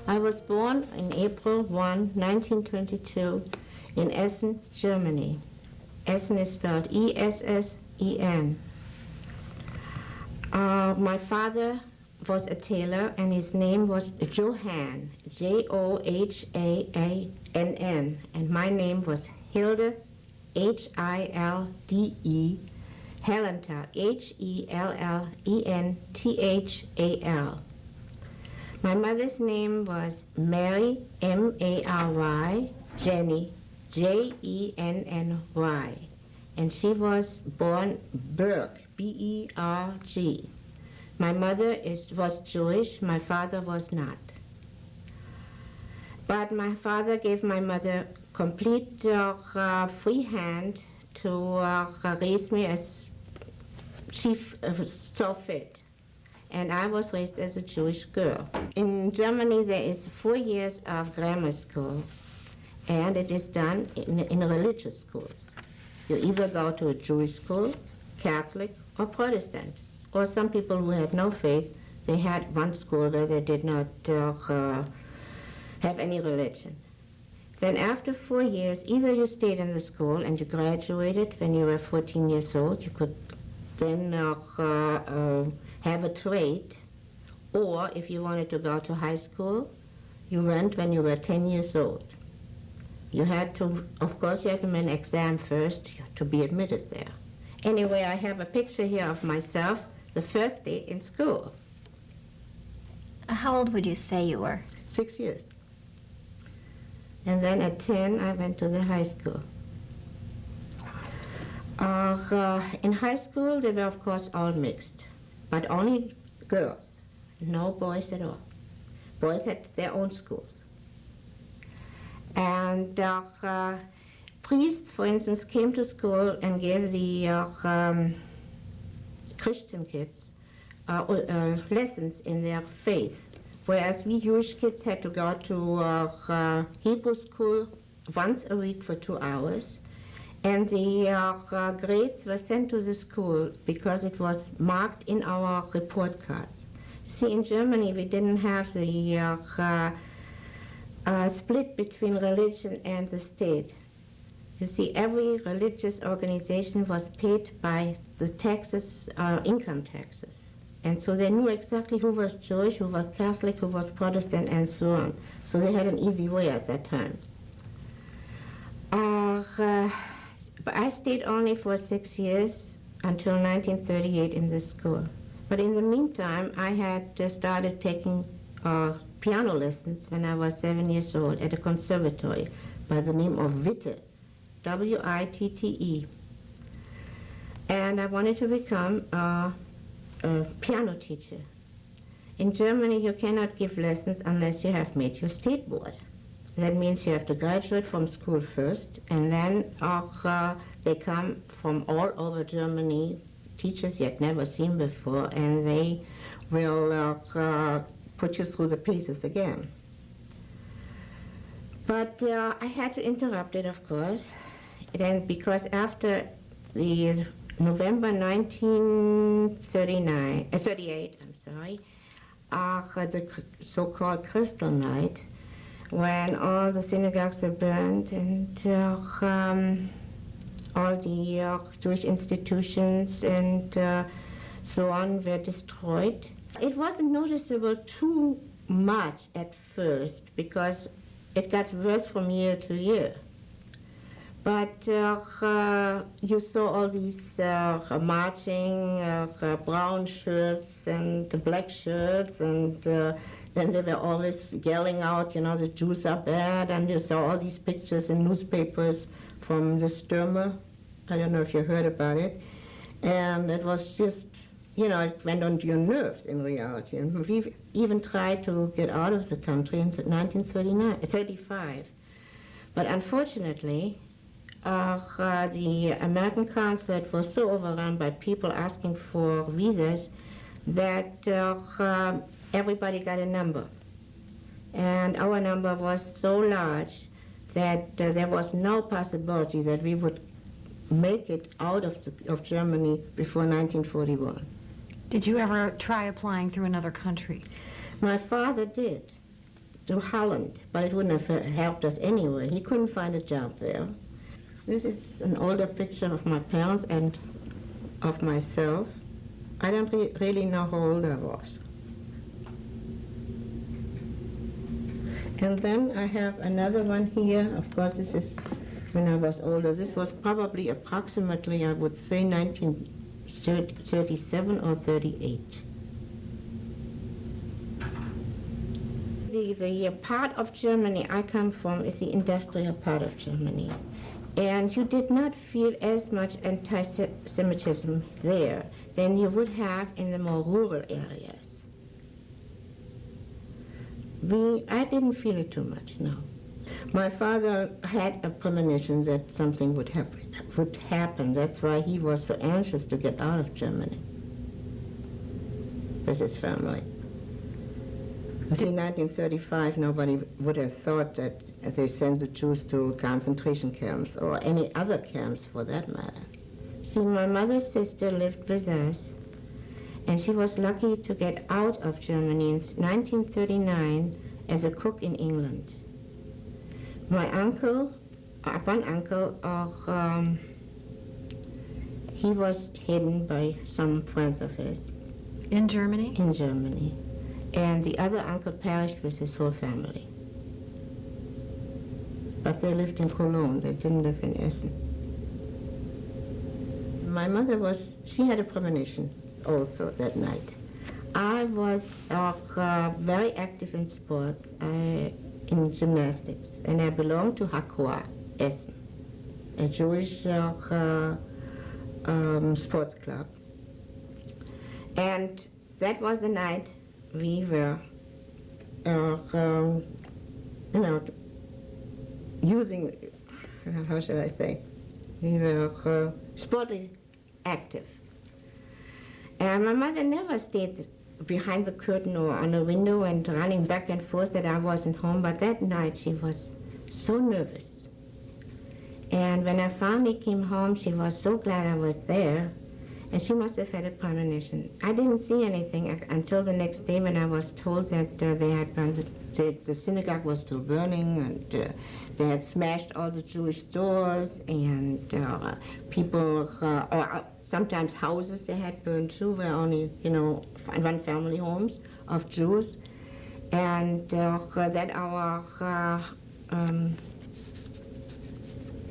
I was born in April 1, 1922 in Essen, Germany. Essen is spelled E-S-S-E-N. My father was a tailor and his name was Johann, J-O-H-A-A-N-N, and my name was Hilde, H-I-L-D-E, Hellenthal, H-E-L-L-E-N-T-H-A-L. My mother's name was Mary, M-A-R-Y, Jenny, J-E-N-N-Y, and she was born Berg, B-E-R-G. My mother was Jewish, my father was not. But my father gave my mother complete free hand to raise me as she saw fit. And I was raised as a Jewish girl. In Germany there is 4 years of grammar school, and it is done in religious schools. You either go to a Jewish school, Catholic, or Protestant. Or some people who had no faith, they had one school where they did not have any religion. Then after 4 years, either you stayed in the school and you graduated when you were 14 years old, you could then have a trade, or if you wanted to go to high school, you went when you were 10 years old. You had to, of course, you had to make an exam first to be admitted there. Anyway, I have a picture here of myself the first day in school. How old would you say you were? 6 years. And then at 10, I went to the high school. In high school, they were, of course, all mixed, but only girls, no boys at all. Boys had their own schools. And priests, for instance, came to school and gave the Christian kids lessons in their faith, whereas we Jewish kids had to go to Hebrew school once a week for 2 hours, and the grades were sent to the school because it was marked in our report cards. See, in Germany we didn't have the split between religion and the state. You see, every religious organization was paid by the taxes, income taxes. And so they knew exactly who was Jewish, who was Catholic, who was Protestant, and so on. So they had an easy way at that time. But I stayed only for 6 years until 1938 in this school. But in the meantime, I had started taking piano lessons when I was 7 years old at a conservatory by the name of Witte, W-I-T-T-E. And I wanted to become a piano teacher. In Germany, you cannot give lessons unless you have made your state board. That means you have to graduate from school first, and then they come from all over Germany, teachers you had never seen before, and they will put you through the paces again. But I had to interrupt it, of course, then because after the November 1938, the so-called Crystal Night, when all the synagogues were burned and all the Jewish institutions and so on were destroyed. It wasn't noticeable too much at first because it got worse from year to year. But you saw all these marching, brown shirts and black shirts, and then they were always yelling out, you know, the Jews are bad, and you saw all these pictures in newspapers from the Stürmer. I don't know if you heard about it. And it was just, you know, it went on to your nerves in reality. And we even tried to get out of the country in 1935. But unfortunately, the American consulate was so overrun by people asking for visas that everybody got a number. And our number was so large that there was no possibility that we would make it out of Germany before 1941. Did you ever try applying through another country? My father did. to Holland, but it wouldn't have helped us anyway. He couldn't find a job there. This is an older picture of my parents and of myself. I don't really know how old I was. And then I have another one here. Of course, this is when I was older. This was probably approximately, I would say, 1937 or 38. The part of Germany I come from is the industrial part of Germany. And you did not feel as much anti-Semitism there than you would have in the more rural areas. I didn't feel it too much, no. My father had a premonition that something would happen. That's why he was so anxious to get out of Germany with his family. See, in 1935, nobody would have thought that they sent the Jews to concentration camps or any other camps for that matter. See, my mother's sister lived with us, and she was lucky to get out of Germany in 1939 as a cook in England. My uncle, one uncle, he was hidden by some friends of his. In Germany? In Germany. And the other uncle perished with his whole family. But they lived in Cologne, they didn't live in Essen. My mother she had a premonition also that night. I was very active in sports, in gymnastics, and I belonged to Hakua, Essen, a Jewish sports club. And that was the night we were, using, how should I say, we were sportly active. And my mother never stayed behind the curtain or on a window and running back and forth that I wasn't home, but that night she was so nervous. And when I finally came home, she was so glad I was there. And she must have had a premonition. I didn't see anything until the next day when I was told that they had burned the synagogue was still burning, and they had smashed all the Jewish stores, and people, or sometimes houses they had burned too, were only, one family homes of Jews, and that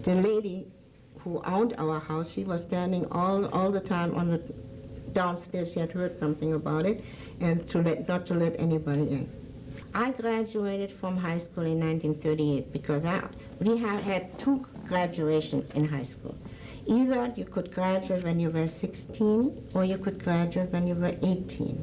the lady who owned our house, she was standing all the time on the downstairs. She had heard something about it, and not to let anybody in. I graduated from high school in 1938 because we had two graduations in high school. Either you could graduate when you were 16 or you could graduate when you were 18.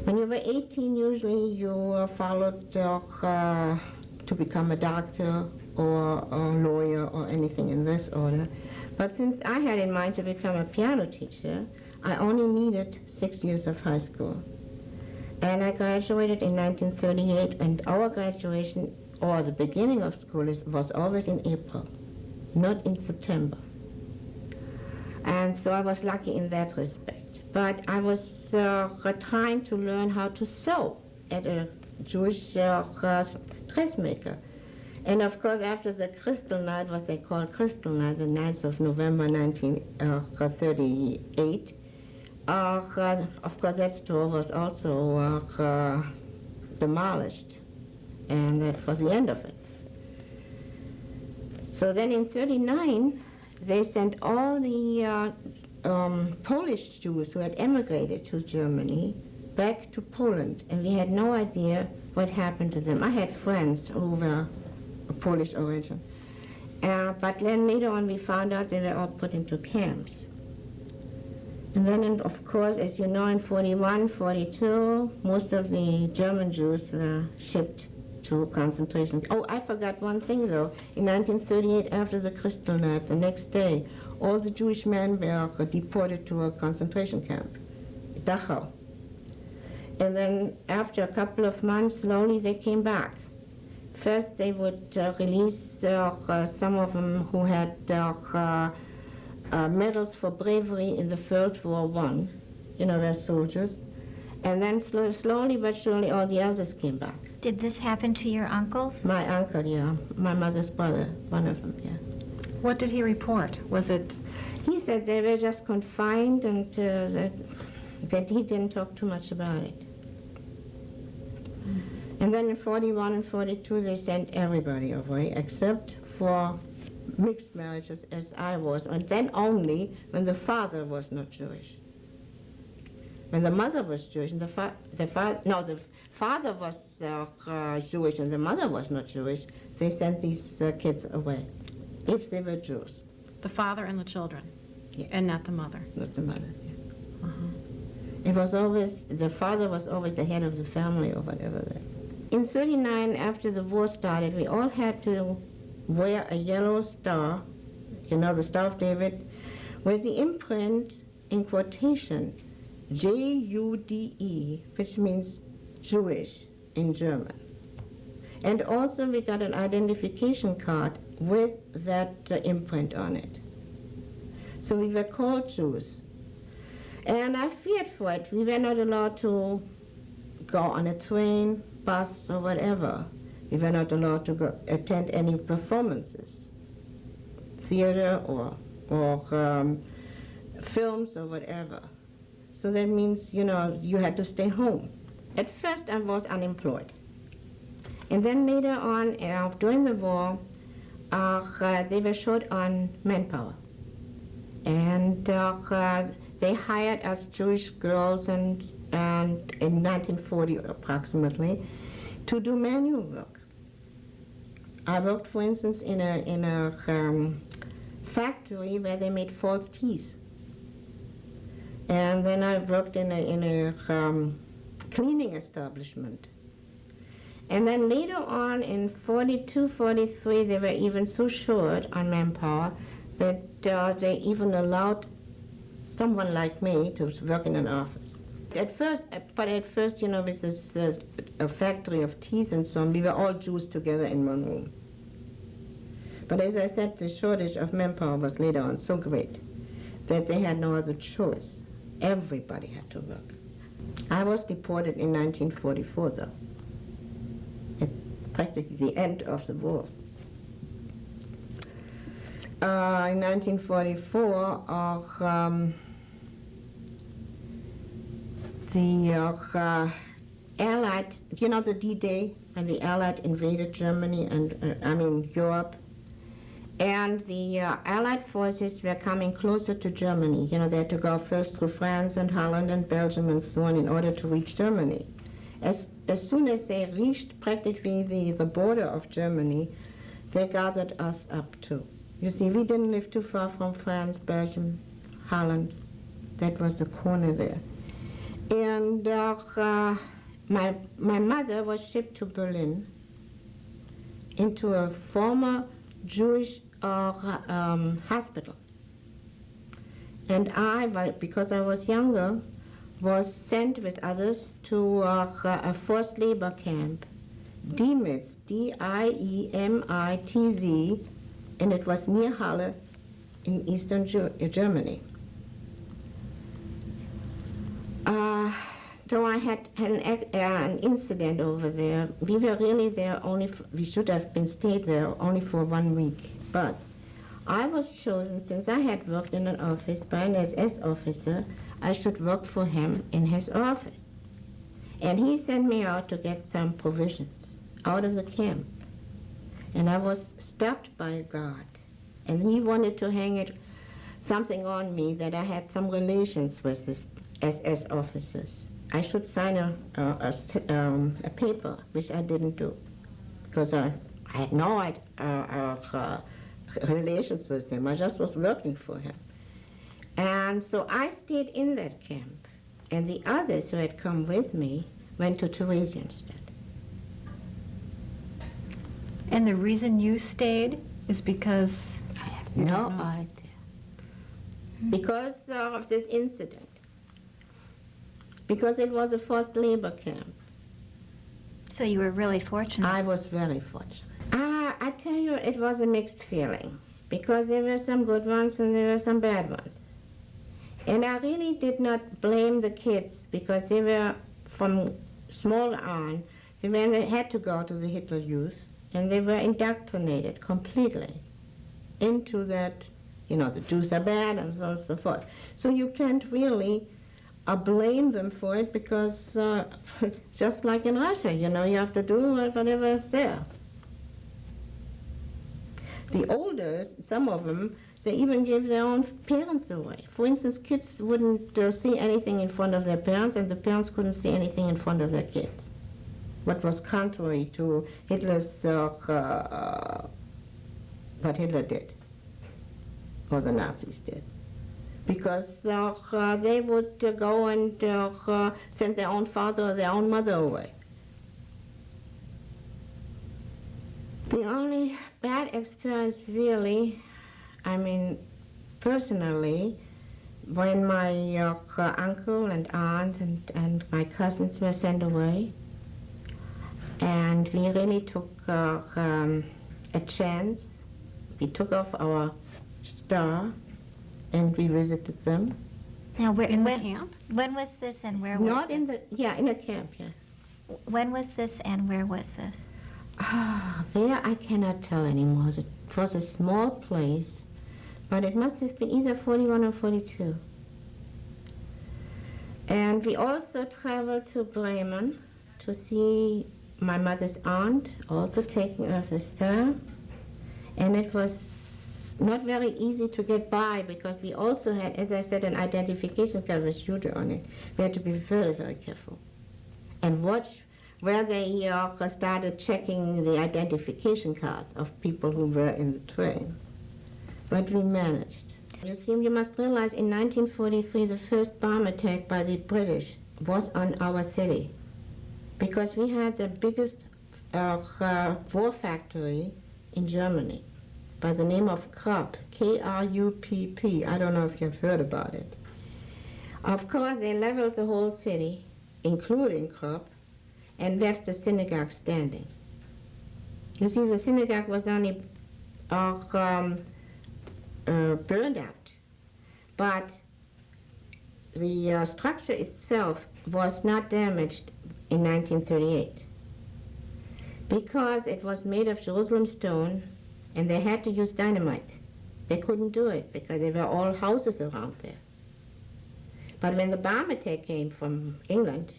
When you were 18, usually you followed to become a doctor or a lawyer or anything in this order. But since I had in mind to become a piano teacher, I only needed 6 years of high school. And I graduated in 1938, and our graduation, or the beginning of school, was always in April, not in September. And so I was lucky in that respect. But I was trying to learn how to sew at a Jewish dressmaker. And of course, after the Crystal Night, what they call Crystal Night, the 9th of November 1938, of course that store was also demolished, and that was the end of it. So then in 1939, they sent all the Polish Jews who had emigrated to Germany back to Poland, and we had no idea what happened to them. I had friends who were of Polish origin. But then later on we found out they were all put into camps. And then, of course, as you know, in 41, 42, most of the German Jews were shipped to concentration. Oh, I forgot one thing, though. In 1938, after the Crystal Night, the next day, all the Jewish men were deported to a concentration camp, Dachau. And then after a couple of months, slowly they came back. First, they would release some of them who had medals for bravery in the World War I, were soldiers. And then slowly but surely all the others came back. Did this happen to your uncles? My uncle, yeah. My mother's brother, one of them, yeah. What did he report? Was it... He said they were just confined and that he didn't talk too much about it. And then in 41 and 42 they sent everybody away except for mixed marriages as I was, and then only when the father was not Jewish. When the mother was Jewish and the father was Jewish and the mother was not Jewish, they sent these kids away, if they were Jews. The father and the children, Yeah. and not the mother. Not the mother. Yeah. It was always, the father was always the head of the family or whatever. In 39, after the war started, we all had to wear a yellow star, you know, the Star of David, with the imprint in quotation, Jude, which means Jewish in German. And also we got an identification card with that imprint on it. So we were called Jews. And I feared for it. We were not allowed to go on a train, bus, or whatever. We were not allowed to go attend any performances, theater or films or whatever. So that means, you know, you had to stay home. At first I was unemployed. And then later on, during the war, they were short on manpower. And they hired us Jewish girls and in 1940 approximately to do manual work. I worked, for instance, in a factory where they made false teeth. And then I worked in a cleaning establishment. And then later on in 42, 43, they were even so short on manpower that they even allowed someone like me to work in an office. At first, you know, with this a factory of teeth and so on, we were all Jews together in one room. But as I said, the shortage of manpower was later on so great that they had no other choice. Everybody had to work. I was deported in 1944, though. At practically the end of the war. In 1944, the Allied, you know, the D-Day, when the Allied invaded Germany and, Europe, and the Allied forces were coming closer to Germany. You know, they had to go first through France and Holland and Belgium and so on in order to reach Germany. As soon as they reached practically the border of Germany, they gathered us up too. You see, we didn't live too far from France, Belgium, Holland. That was the corner there. And my mother was shipped to Berlin into a former Jewish hospital. And I, because I was younger, was sent with others to a forced labor camp, Diemitz, D-I-E-M-I-T-Z, and it was near Halle in eastern Germany. Though I had an incident over there, we were really there we should have been stayed there only for 1 week. But I was chosen, since I had worked in an office by an SS officer, I should work for him in his office. And he sent me out to get some provisions out of the camp. And I was stopped by a guard. And he wanted to hang something on me that I had some relations with this SS officers. I should sign a paper, which I didn't do, because I had no relations with him. I just was working for him. And so I stayed in that camp, and the others who had come with me went to Theresienstadt. And the reason you stayed is because... I have no idea. Because of this incident. Because it was a forced labor camp. So you were really fortunate. I was very fortunate. I tell you, it was a mixed feeling, because there were some good ones and there were some bad ones. And I really did not blame the kids, because they were, from small on, They had to go to the Hitler Youth, and they were indoctrinated completely into that, the Jews are bad and so on and so forth. So you can't really blame them for it because just like in Russia, you have to do whatever is there. The older, some of them, they even gave their own parents away. For instance, kids wouldn't see anything in front of their parents, and the parents couldn't see anything in front of their kids. What was contrary to Hitler's, what Hitler did, or the Nazis did. Because they would go and send their own father or their own mother away. The only bad experience really, personally, when my uncle and aunt and my cousins were sent away, and we really took a chance. We took off our star and we visited them. Now, In the camp? When was this and where was Not this? in a camp, yeah. When was this and where was this? Where I cannot tell anymore. It was a small place, but it must have been either 41 or 42. And we also traveled to Bremen to see my mother's aunt, also taking off the star. And it was not very easy to get by because we also had, as I said, an identification card with Jude on it. We had to be very, very careful and watch where they started checking the identification cards of people who were in the train. But we managed. You must realize in 1943 the first bomb attack by the British was on our city because we had the biggest war factory in Germany by the name of Krupp, K-R-U-P-P. I don't know if you've heard about it. Of course, they leveled the whole city, including Krupp, and left the synagogue standing. You see, the synagogue was only burned out, but the structure itself was not damaged in 1938 because it was made of Jerusalem stone and they had to use dynamite. They couldn't do it because there were all houses around there. But when the bomb attack came from England,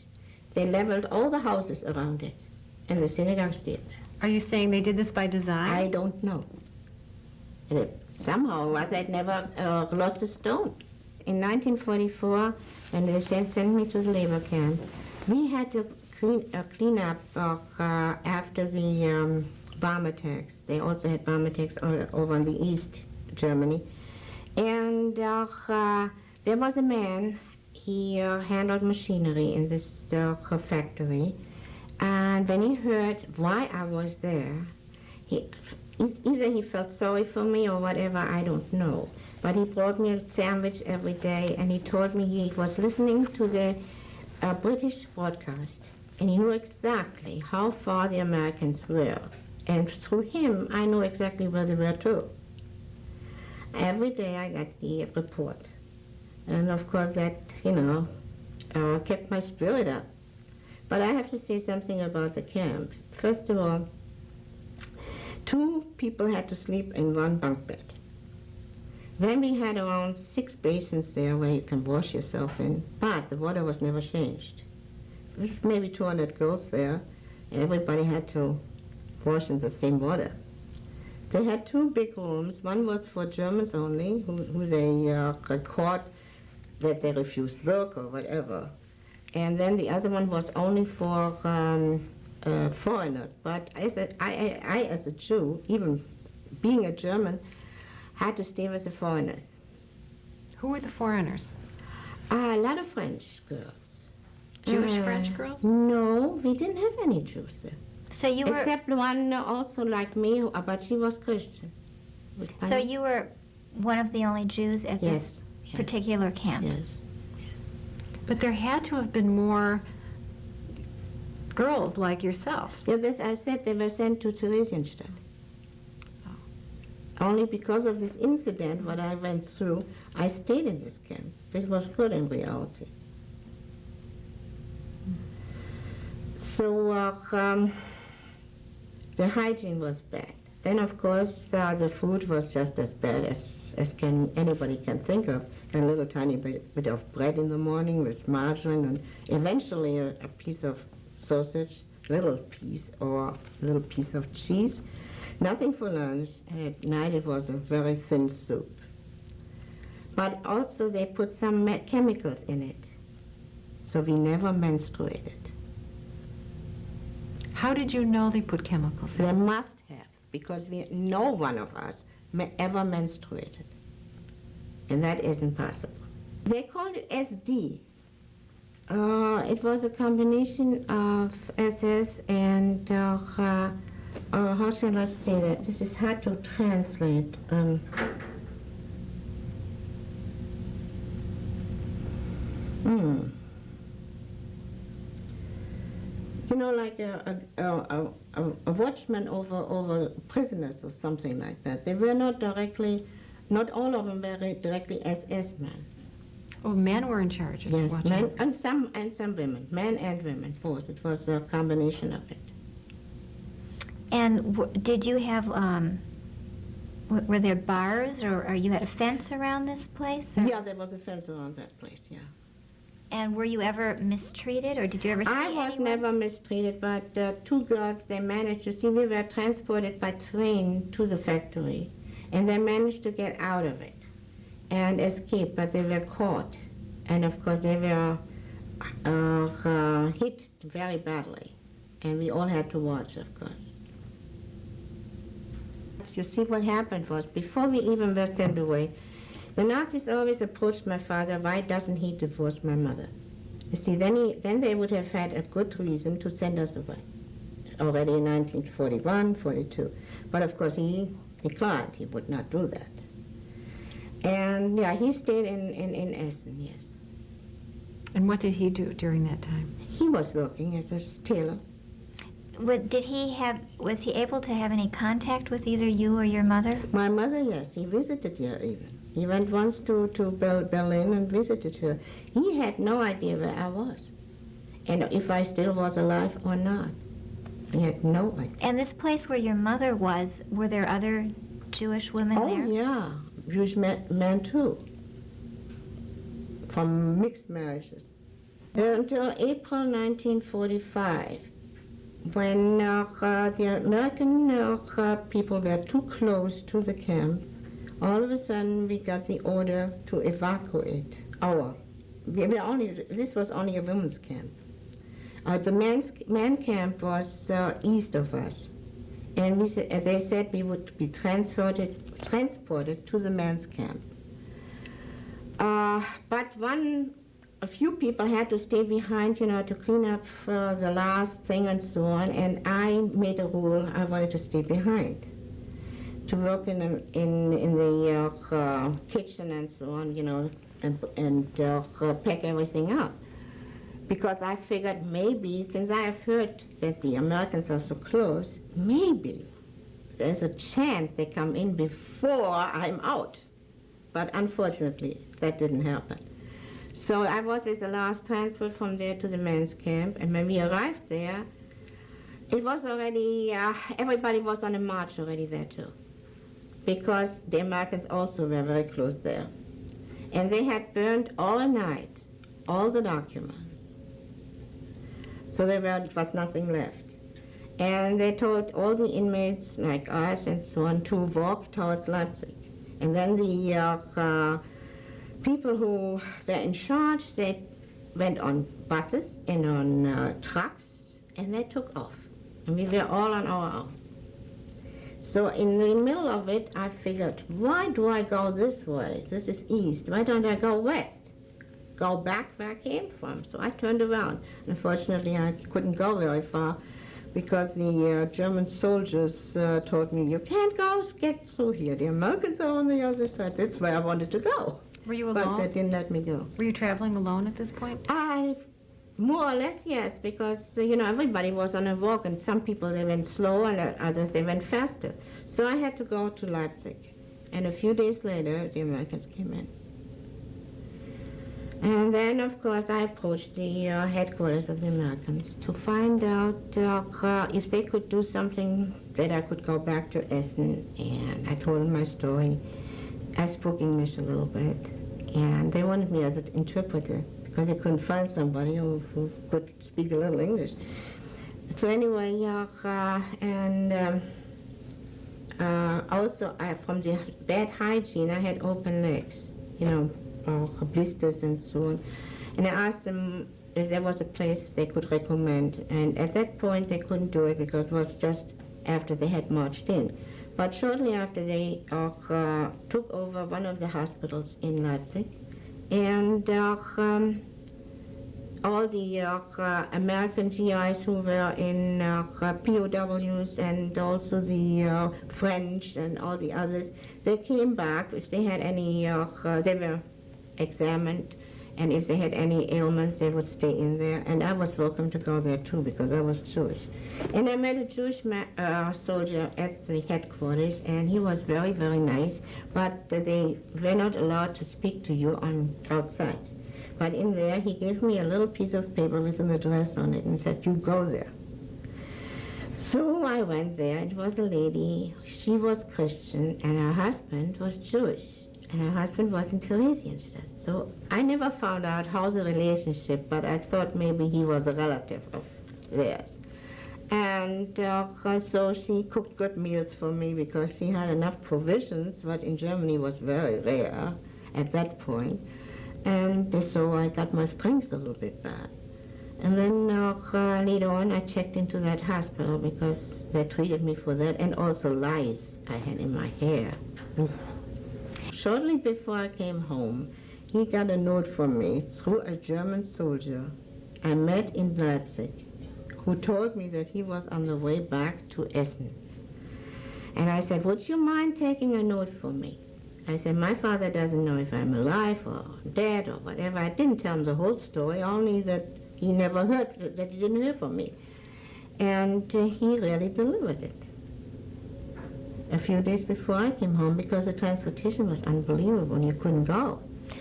they leveled all the houses around it, and the synagogue stayed. Are you saying they did this by design? I don't know. Somehow or other, it never lost a stone. In 1944, when they sent me to the labor camp, we had to clean up after the bomb attacks. They also had bomb attacks over in the East Germany. And there was a man. He handled machinery in this factory, and when he heard why I was there, either he felt sorry for me or whatever, I don't know, but he brought me a sandwich every day, and he told me he was listening to the British broadcast, and he knew exactly how far the Americans were, and through him I knew exactly where they were too. Every day I got the report. And of course that, kept my spirit up. But I have to say something about the camp. First of all, 2 people had to sleep in 1 bunk bed. Then we had around 6 basins there where you can wash yourself in, but the water was never changed. There was maybe 200 girls there, and everybody had to wash in the same water. They had 2 big rooms. One was for Germans only, who they caught that they refused work or whatever. And then the other one was only for foreigners. But I, as a Jew, even being a German, had to stay with the foreigners. Who were the foreigners? A lot of French girls. Jewish French girls? No, we didn't have any Jews there. So you were. Except one also like me, but she was Christian. So you were one of the only Jews at this particular camp. Yes. But there had to have been more girls like yourself. Yes, as I said, they were sent to Theresienstadt. Only because of this incident, what I went through, I stayed in this camp. This was good in reality. So the hygiene was bad. Then, of course, the food was just as bad as anybody can think of. A little tiny bit of bread in the morning with margarine, and eventually a piece of sausage, little piece, or a little piece of cheese. Nothing for lunch, and at night it was a very thin soup. But also they put some chemicals in it, so we never menstruated. How did you know they put chemicals in? They must have, because no one of us ever menstruated. And that isn't possible. They called it SD. It was a combination of SS and, how shall I say that? This is hard to translate. You know, like a watchman over prisoners or something like that. They were not all of them were directly SS men. Oh, men were in charge of Yes, watching. men and some women, men and women, both. It was a combination of it. And did you have, were there bars, or you had a fence around this place? Or? Yeah, there was a fence around that place, yeah. And were you ever mistreated, or did you ever see I was anyone? never mistreated, but two girls, they managed, you see, we were transported by train to the factory, and they managed to get out of it and escape, but they were caught. And of course, they were hit very badly, and we all had to watch, of course. You see, what happened was, before we even were sent away, the Nazis always approached my father, why doesn't he divorce my mother? You see, then they would have had a good reason to send us away, already in 1941, 42. But of course, he declined. He would not do that. And yeah, he stayed in Essen, yes. And what did he do during that time? He was working as a tailor. Was he able to have any contact with either you or your mother? My mother, yes, he visited her even. He went once to Berlin and visited her. He had no idea where I was, and if I still was alive or not. He had no idea. And this place where your mother was, were there other Jewish women there? Oh, yeah. Jewish men too, from mixed marriages. Until April 1945, when the American people were too close to the camp, all of a sudden we got the order to evacuate this was only a women's camp. The man camp was east of us. And they said we would be transported to the men's camp. But a few people had to stay behind, to clean up the last thing and so on. And I made a rule: I wanted to stay behind, to work in the kitchen and so on, and pack everything up. Because I figured maybe, since I have heard that the Americans are so close, maybe there's a chance they come in before I'm out. But unfortunately, that didn't happen. So I was with the last transport from there to the men's camp, and when we arrived there, it was already, everybody was on a march already there too, because the Americans also were very close there. And they had burned all night all the documents. So there was nothing left. And they told all the inmates, like us and so on, to walk towards Leipzig. And then the people who were in charge, they went on buses and on trucks, and they took off. And we were all on our own. So in the middle of it, I figured, why do I go this way? This is east. Why don't I go west? Go back where I came from. So I turned around. Unfortunately, I couldn't go very far because the German soldiers told me, you can't get through here. The Americans are on the other side. That's where I wanted to go. Were you alone? But they didn't let me go. Were you traveling alone at this point? More or less, yes, because, everybody was on a walk, and some people, they went slow, and others, they went faster. So I had to go to Leipzig. And a few days later, the Americans came in. And then, of course, I approached the headquarters of the Americans to find out if they could do something that I could go back to Essen. And I told them my story. I spoke English a little bit. And they wanted me as an interpreter because they couldn't find somebody who could speak a little English. So anyway, also from the bad hygiene, I had open legs, blisters and so on. And I asked them if there was a place they could recommend. And at that point, they couldn't do it because it was just after they had marched in. But shortly after, they took over one of the hospitals in Leipzig. And all the American GIs who were in POWs and also the French and all the others, they came back. If they had any, they were examined, and if they had any ailments, they would stay in there. And I was welcome to go there too because I was Jewish. And I met a Jewish soldier at the headquarters, and he was very, very nice, but they were not allowed to speak to you outside. But in there, he gave me a little piece of paper with an address on it and said, you go there. So I went there. It was a lady. She was Christian, and her husband was Jewish. And her husband was in Theresienstadt. So I never found out how the relationship, but I thought maybe he was a relative of theirs. And so she cooked good meals for me because she had enough provisions, what in Germany was very rare at that point. And so I got my strength a little bit back. And then later on I checked into that hospital because they treated me for that, and also lice I had in my hair. Shortly before I came home, he got a note from me through a German soldier I met in Leipzig, who told me that he was on the way back to Essen. And I said, would you mind taking a note for me? I said, my father doesn't know if I'm alive or dead or whatever. I didn't tell him the whole story, only that he never heard, that he didn't hear from me. And he really delivered it a few days before I came home because the transportation was unbelievable and you couldn't go.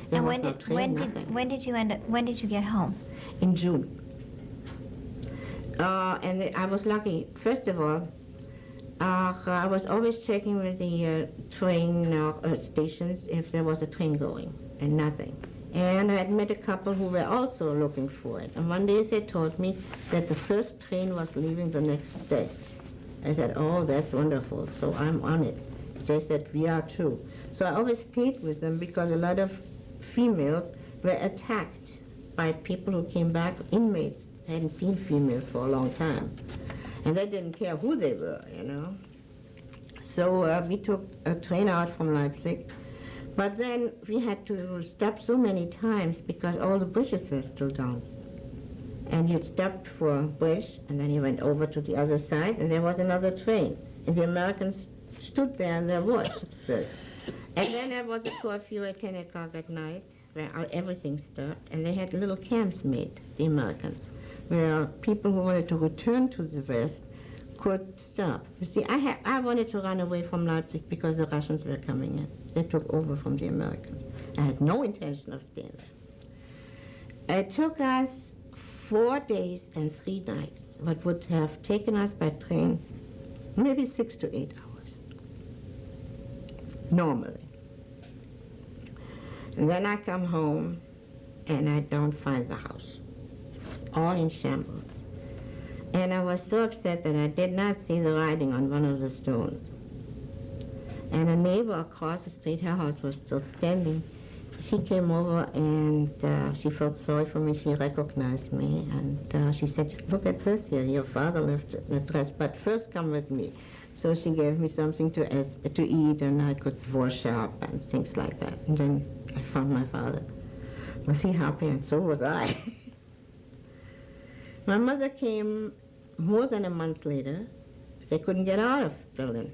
There And was no train, nothing. when did you get home? In June. And I was lucky. First of all, I was always checking with the train stations if there was a train going, and nothing. And I had met a couple who were also looking for it. And one day they told me that the first train was leaving the next day. I said, oh, that's wonderful, so I'm on it. They said, we are too. So I always stayed with them because a lot of females were attacked by people who came back, inmates. I hadn't seen females for a long time. And they didn't care who they were, So we took a train out from Leipzig. But then we had to stop so many times because all the bridges were still down. And you'd stop for a bridge, and then you went over to the other side, and there was another train. And the Americans stood there and they watched this. And then there was a curfew at 10 o'clock at night, where everything stopped, and they had little camps made, the Americans, where people who wanted to return to the West could stop. You see, I wanted to run away from Leipzig because the Russians were coming in. They took over from the Americans. I had no intention of staying there. It took us 4 days and 3 nights, what would have taken us by train maybe 6 to 8 hours, normally. And then I come home and I don't find the house. It was all in shambles. And I was so upset that I did not see the writing on one of the stones. And a neighbor across the street, her house was still standing. She came over and she felt sorry for me. She recognized me and she said, look at this here, your father left an address, but first come with me. So she gave me something to eat and I could wash up and things like that. And then I found my father. Was he happy? And so was I. My mother came more than a month later. They couldn't get out of Berlin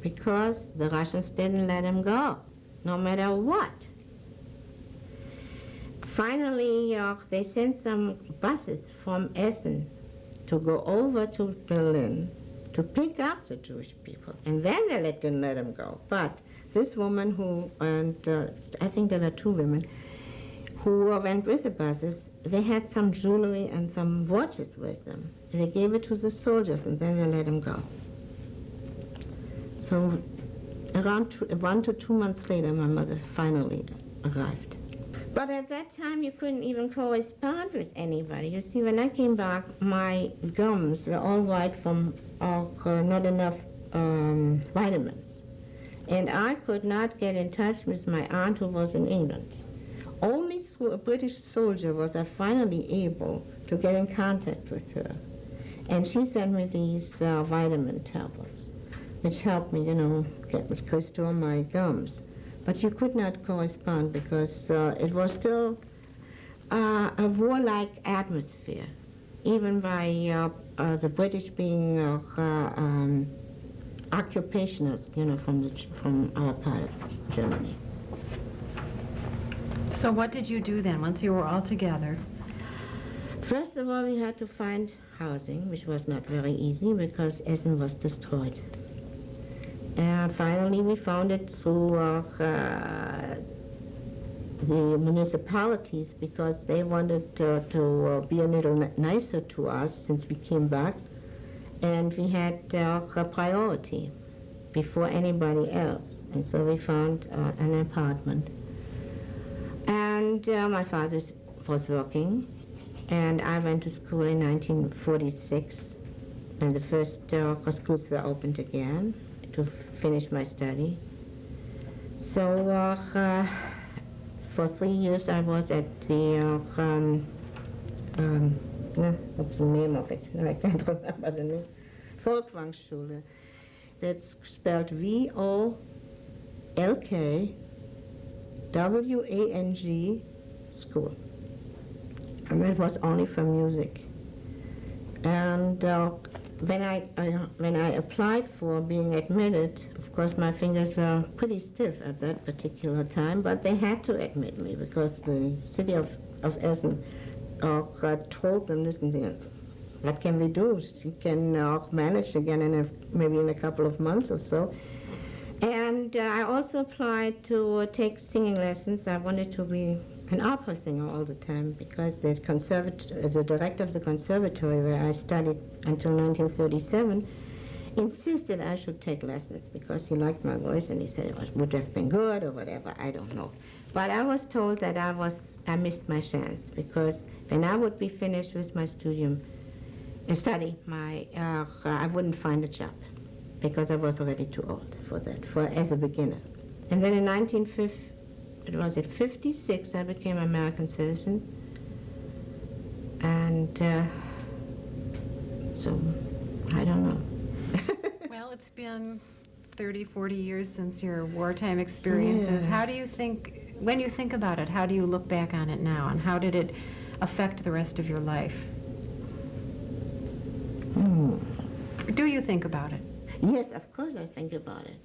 because the Russians didn't let him go, no matter what. Finally, they sent some buses from Essen to go over to Berlin to pick up the Jewish people, and then they didn't let him go. But this woman who, and I think there were 2 women, who went with the buses, they had some jewelry and some watches with them. And they gave it to the soldiers, and then they let them go. So around 1 to 2 months later, my mother finally arrived. But at that time, you couldn't even correspond with anybody. You see, when I came back, my gums were all white from not enough vitamins. And I could not get in touch with my aunt who was in England. Only through a British soldier was I finally able to get in contact with her. And she sent me these vitamin tablets, which helped me, restore my gums. But you could not correspond because it was still a warlike atmosphere, even by the British being occupationists, from our part of Germany. So what did you do then, once you were all together? First of all, we had to find housing, which was not very easy because Essen was destroyed. And finally, we found it through the municipalities because they wanted to be a little nicer to us since we came back. And we had a priority before anybody else. And so we found an apartment. And my father was working, and I went to school in 1946, and the first schools were opened again to finish my study. So for 3 years I was at the, what's the name of it? No, I can't remember the name. Volkwangschule. That's spelled V-O-L-K-W-A-N-G school. And that was only for music. And when I applied for being admitted, of course my fingers were pretty stiff at that particular time, but they had to admit me because the city of Essen told them, listen, what can we do? She can manage again maybe in a couple of months or so. And I also applied to take singing lessons. I wanted to be an opera singer all the time because the director of the conservatory where I studied until 1937 insisted I should take lessons because he liked my voice and he said it would have been good or whatever, I don't know. But I was told that I missed my chance because when I would be finished with my study, I wouldn't find a job because I was already too old for that, as a beginner. And then in 1956, I became an American citizen. And so, I don't know. Well, it's been 30, 40 years since your wartime experiences. Yeah. How do you think, when you think about it, how do you look back on it now, and how did it affect the rest of your life? Do you think about it? Yes, of course I think about it.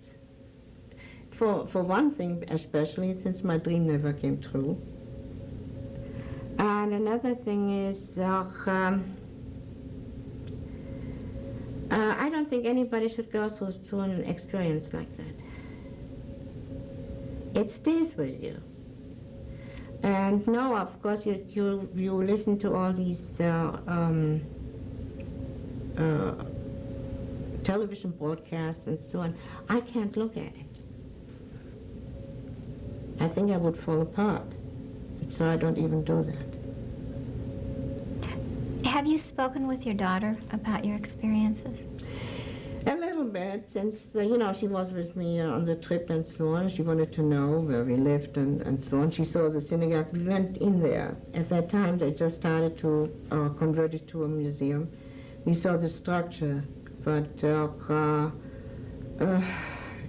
For one thing, especially since my dream never came true. And another thing is, I don't think anybody should go through an experience like that. It stays with you. And now, of course, you listen to all these television broadcasts and so on. I can't look at it. I think I would fall apart. And so I don't even do that. Have you spoken with your daughter about your experiences? A little bit, since, she was with me on the trip and so on. She wanted to know where we lived and so on. She saw the synagogue. We went in there. At that time, they just started to convert it to a museum. We saw the structure, but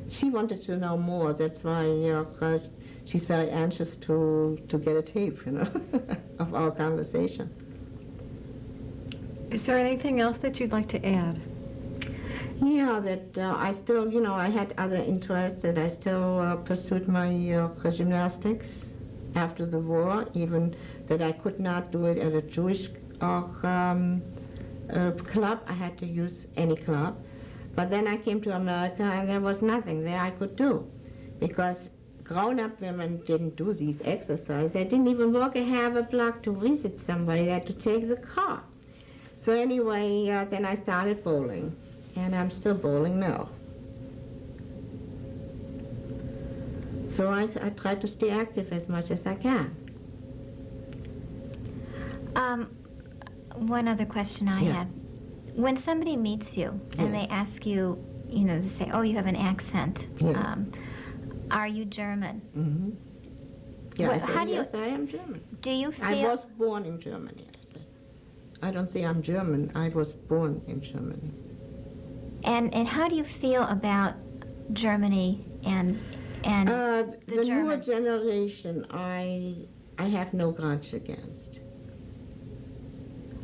she wanted to know more. That's why she's very anxious to get a tape, of our conversation. Is there anything else that you'd like to add? Yeah, that I still, I had other interests, that I still pursued my gymnastics after the war, even that I could not do it at a Jewish club. I had to use any club. But then I came to America and there was nothing there I could do because grown-up women didn't do these exercises. They didn't even walk a half a block to visit somebody. They had to take the car. So anyway, then I started bowling, and I'm still bowling now. So I try to stay active as much as I can. One other question I Yeah. have. When somebody meets you and Yes. they ask you, they say, oh, you have an accent. Yes. Are you German? Mm-hmm. Yeah, Well, I say, how do you- yes, I am German. Do you feel... I was born in Germany, I say. I don't say I'm German. I was born in Germany. And how do you feel about Germany and The newer Germans? generation, I have no grudge against.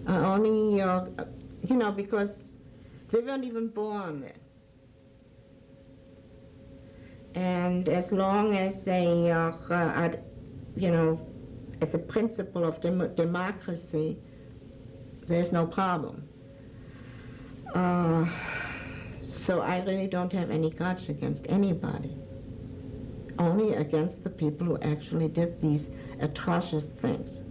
Only, because they weren't even born then. And as long as they are, at the principle of democracy, there's no problem. So I really don't have any grudge against anybody. Only against the people who actually did these atrocious things.